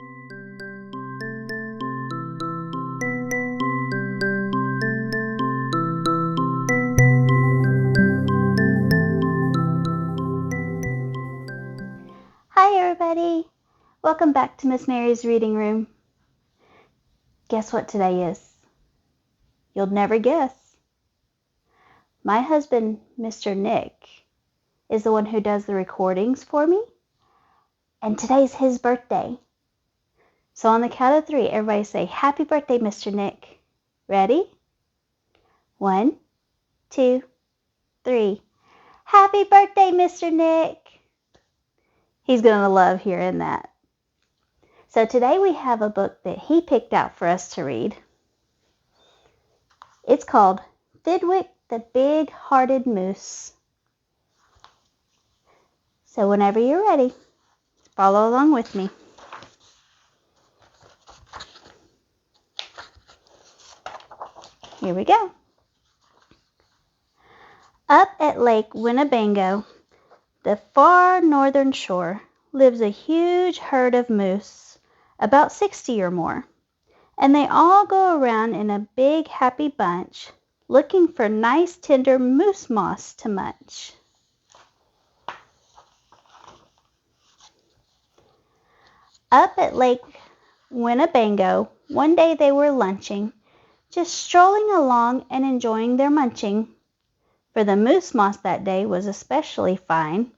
Hi everybody! Welcome back to Miss Mary's Reading Room. Guess what today is? You'll never guess. My husband, Mr. Nick, is the one who does the recordings for me, and today's his birthday. So on the count of 3, everybody say, Happy birthday, Mr. Nick. Ready? 1, 2, 3. Happy birthday, Mr. Nick! He's going to love hearing that. So today we have a book that he picked out for us to read. It's called Thidwick the Big-Hearted Moose. So whenever you're ready, follow along with me. Here we go. Up at Lake Winnebago, the far northern shore, lives a huge herd of moose, about 60 or more, and they all go around in a big happy bunch, looking for nice tender moose moss to munch. Up at Lake Winnebago, one day they were lunching, just strolling along and enjoying their munching, for the moose moss that day was especially fine,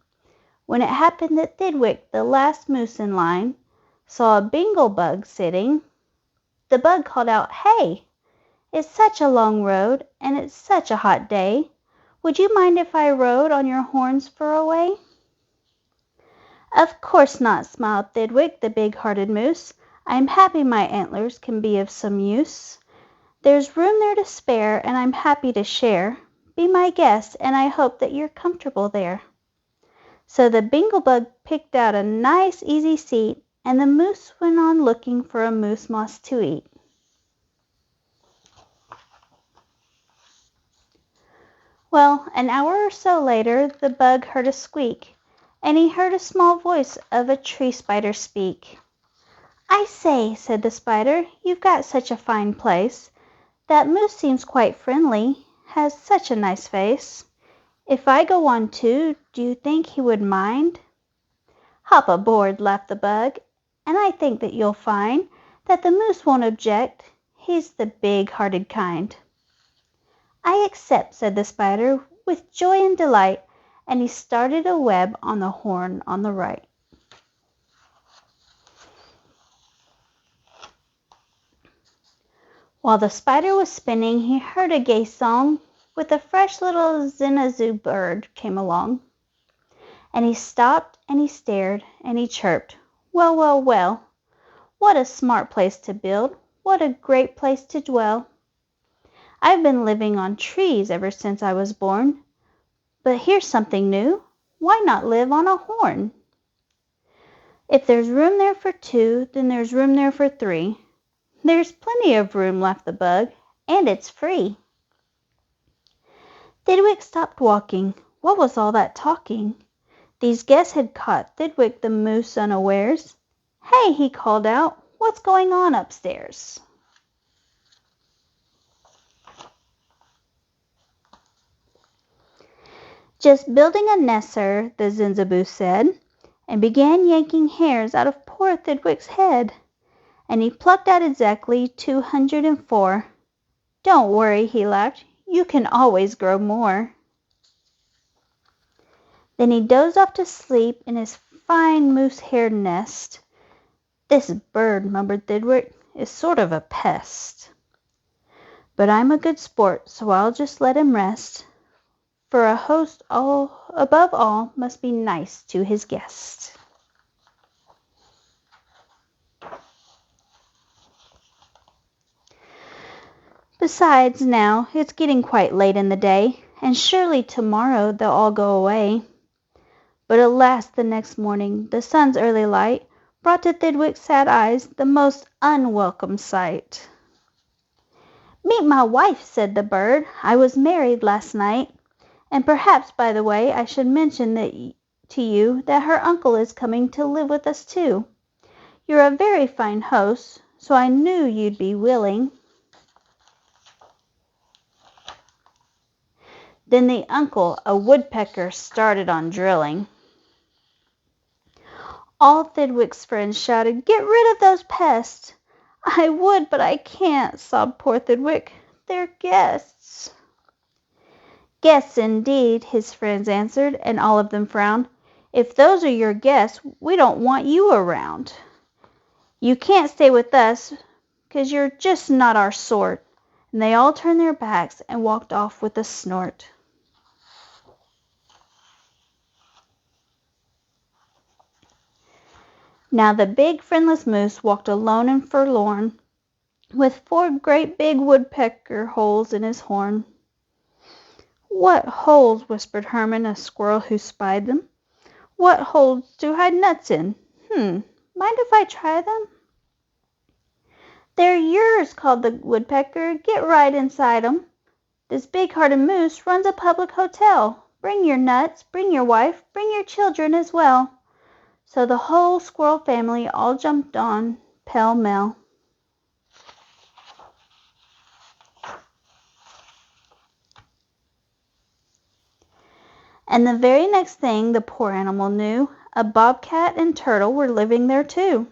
when it happened that Thidwick, the last moose in line, saw a bingle bug sitting. The bug called out, Hey, it's such a long road, and it's such a hot day. Would you mind if I rode on your horns for a way? Of course not, smiled Thidwick, the big-hearted moose. I'm happy my antlers can be of some use. There's room there to spare, and I'm happy to share. Be my guest, and I hope that you're comfortable there. So the bingle bug picked out a nice easy seat, and the moose went on looking for a moose moss to eat. Well, an hour or so later, the bug heard a squeak, and he heard a small voice of a tree spider speak. I say, said the spider, you've got such a fine place. That moose seems quite friendly, has such a nice face. If I go on too, do you think he would mind? Hop aboard, laughed the bug, and I think that you'll find that the moose won't object. He's the big-hearted kind. I accept, said the spider, with joy and delight, and he started a web on the horn on the right. While the spider was spinning, he heard a gay song with a fresh little zinazoo bird came along. And he stopped and he stared and he chirped, Well, well, well, what a smart place to build, what a great place to dwell. I've been living on trees ever since I was born, but here's something new, why not live on a horn? If there's room there for 2, then there's room there for 3. There's plenty of room, laughed the bug, and it's free. Thidwick stopped walking. What was all that talking? These guests had caught Thidwick the moose unawares. Hey, he called out, what's going on upstairs? Just building a nest, sir, the Zinzaboo said, and began yanking hairs out of poor Thidwick's head. And he plucked out exactly 204. Don't worry, he laughed. You can always grow more. Then he dozed off to sleep in his fine moose-haired nest. This bird, mumbled Thidwick, is sort of a pest. But I'm a good sport, so I'll just let him rest. For a host, above all, must be nice to his guest. Besides, now, it's getting quite late in the day, and surely tomorrow they'll all go away. But alas, the next morning, the sun's early light brought to Thidwick's sad eyes the most unwelcome sight. Meet my wife, said the bird. I was married last night. And perhaps, by the way, I should mention to you that her uncle is coming to live with us too. You're a very fine host, so I knew you'd be willing. Then the uncle, a woodpecker, started on drilling. All Thidwick's friends shouted, "Get rid of those pests!" "I would, but I can't," sobbed poor Thidwick. "They're guests." "Guests indeed," his friends answered, and all of them frowned. "If those are your guests, we don't want you around. You can't stay with us, 'cause you're just not our sort." And they all turned their backs and walked off with a snort. Now the big friendless moose walked alone and forlorn, with 4 great big woodpecker holes in his horn. "What holes?" whispered Herman, a squirrel who spied them. "What holes to hide nuts in? Mind if I try them?" "They're yours," called the woodpecker. "Get right inside 'em. This big-hearted moose runs a public hotel. Bring your nuts, bring your wife, bring your children as well." So the whole squirrel family all jumped on pell-mell. And the very next thing the poor animal knew, a bobcat and turtle were living there too.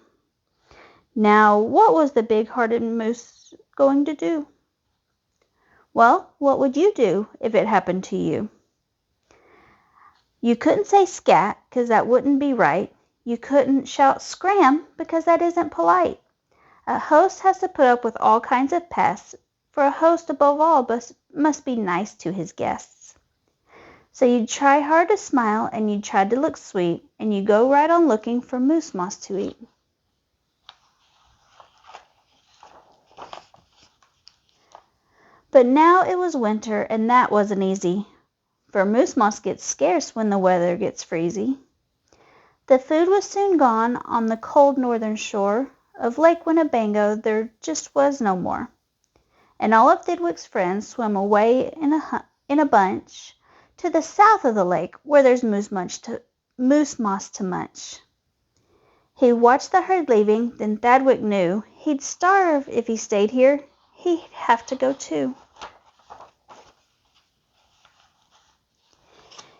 Now, what was the big-hearted moose going to do? Well, what would you do if it happened to you? You couldn't say scat, 'cause that wouldn't be right. You couldn't shout scram, because that isn't polite. A host has to put up with all kinds of pests, for a host above all must be nice to his guests. So you'd try hard to smile, and you'd try to look sweet, and you'd go right on looking for moose moss to eat. But now it was winter, and that wasn't easy, for moose moss gets scarce when the weather gets freezy. The food was soon gone on the cold northern shore of Lake Winnebago. There just was no more, and all of Thidwick's friends swam away in a bunch to the south of the lake, where there's moose moss to munch. He watched the herd leaving, then Thidwick knew he'd starve if he stayed here. He'd have to go too.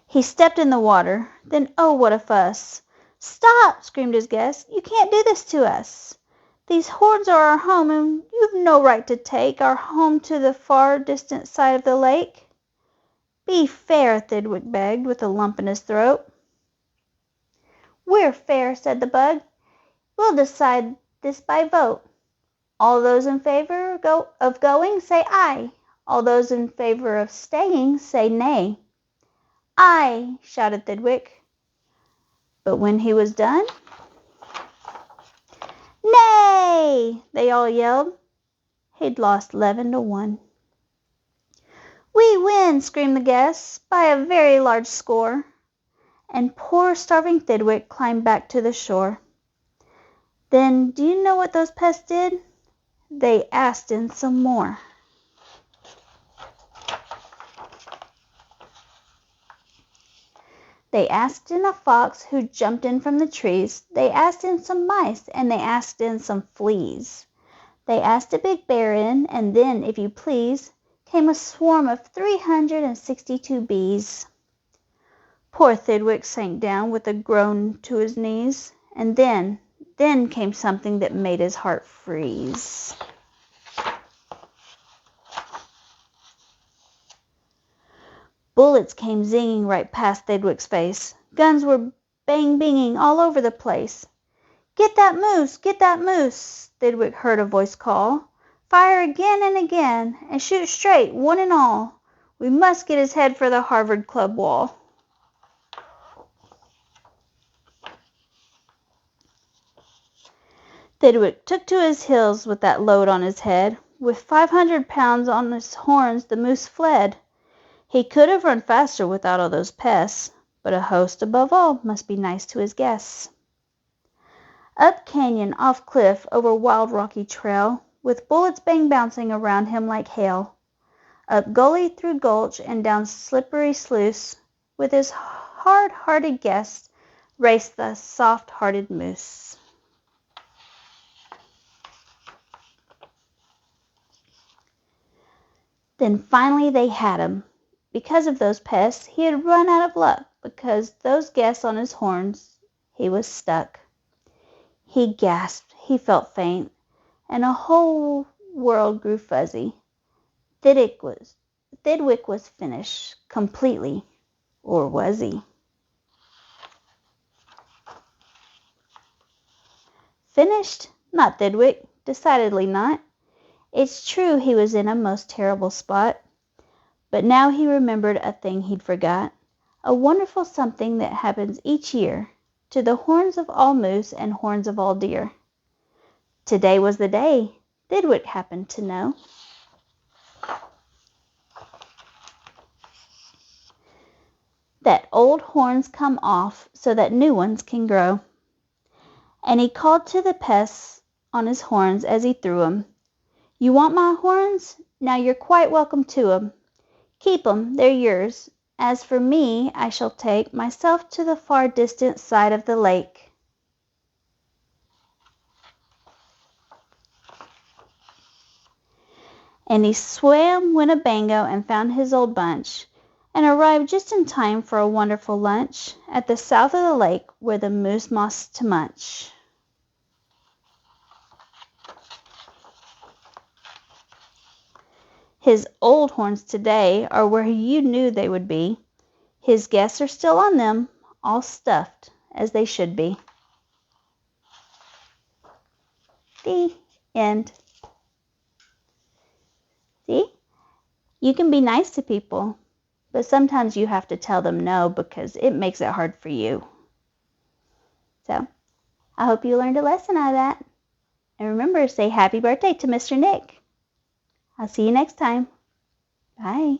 He stepped in the water, then oh, what a fuss! "Stop!" screamed his guest. "You can't do this to us. These horns are our home, and you've no right to take our home to the far distant side of the lake." "Be fair," Thidwick begged, with a lump in his throat. "We're fair," said the bug. "We'll decide this by vote. All those in favor of going, say aye. All those in favor of staying, say nay." "Aye," shouted Thidwick. But when he was done, "Nay!" they all yelled. He'd lost 11-1. "We win!" screamed the guests, "by a very large score." And poor starving Thidwick climbed back to the shore. Then, do you know what those pests did? They asked in some more. They asked in a fox who jumped in from the trees. They asked in some mice, and they asked in some fleas. They asked a big bear in, and then, if you please, came a swarm of 362 bees. Poor Thidwick sank down with a groan to his knees, and then came something that made his heart freeze. Bullets came zinging right past Thidwick's face. Guns were bang-binging all over the place. "Get that moose! Get that moose!" Thidwick heard a voice call. "Fire again and again, and shoot straight, one and all. We must get his head for the Harvard Club wall." Thidwick took to his heels with that load on his head. With 500 pounds on his horns, the moose fled. He could have run faster without all those pests, but a host above all must be nice to his guests. Up canyon, off cliff, over wild rocky trail, with bullets bouncing around him like hail. Up gully through gulch and down slippery sluice, with his hard-hearted guests raced the soft-hearted moose. Then finally they had him. Because of those pests, he had run out of luck. Because those guests on his horns, he was stuck. He gasped, he felt faint, and a whole world grew fuzzy. Thidwick was finished completely, or was he? Finished? Not Thidwick, decidedly not. It's true he was in a most terrible spot, but now he remembered a thing he'd forgot, a wonderful something that happens each year to the horns of all moose and horns of all deer. Today was the day, Thidwick happened to know. That old horns come off so that new ones can grow. And he called to the pests on his horns as he threw 'em. You want my horns? Now you're quite welcome to 'em. Keep 'em, they're yours. As for me, I shall take myself to the far distant side of the lake. And he swam Winnebago and found his old bunch, and arrived just in time for a wonderful lunch at the south of the lake where the moose moss to munch. His old horns today are where you knew they would be. His guests are still on them, all stuffed as they should be. The end. See? You can be nice to people, but sometimes you have to tell them no because it makes it hard for you. So, I hope you learned a lesson out of that. And remember, say happy birthday to Mr. Nick. I'll see you next time. Bye.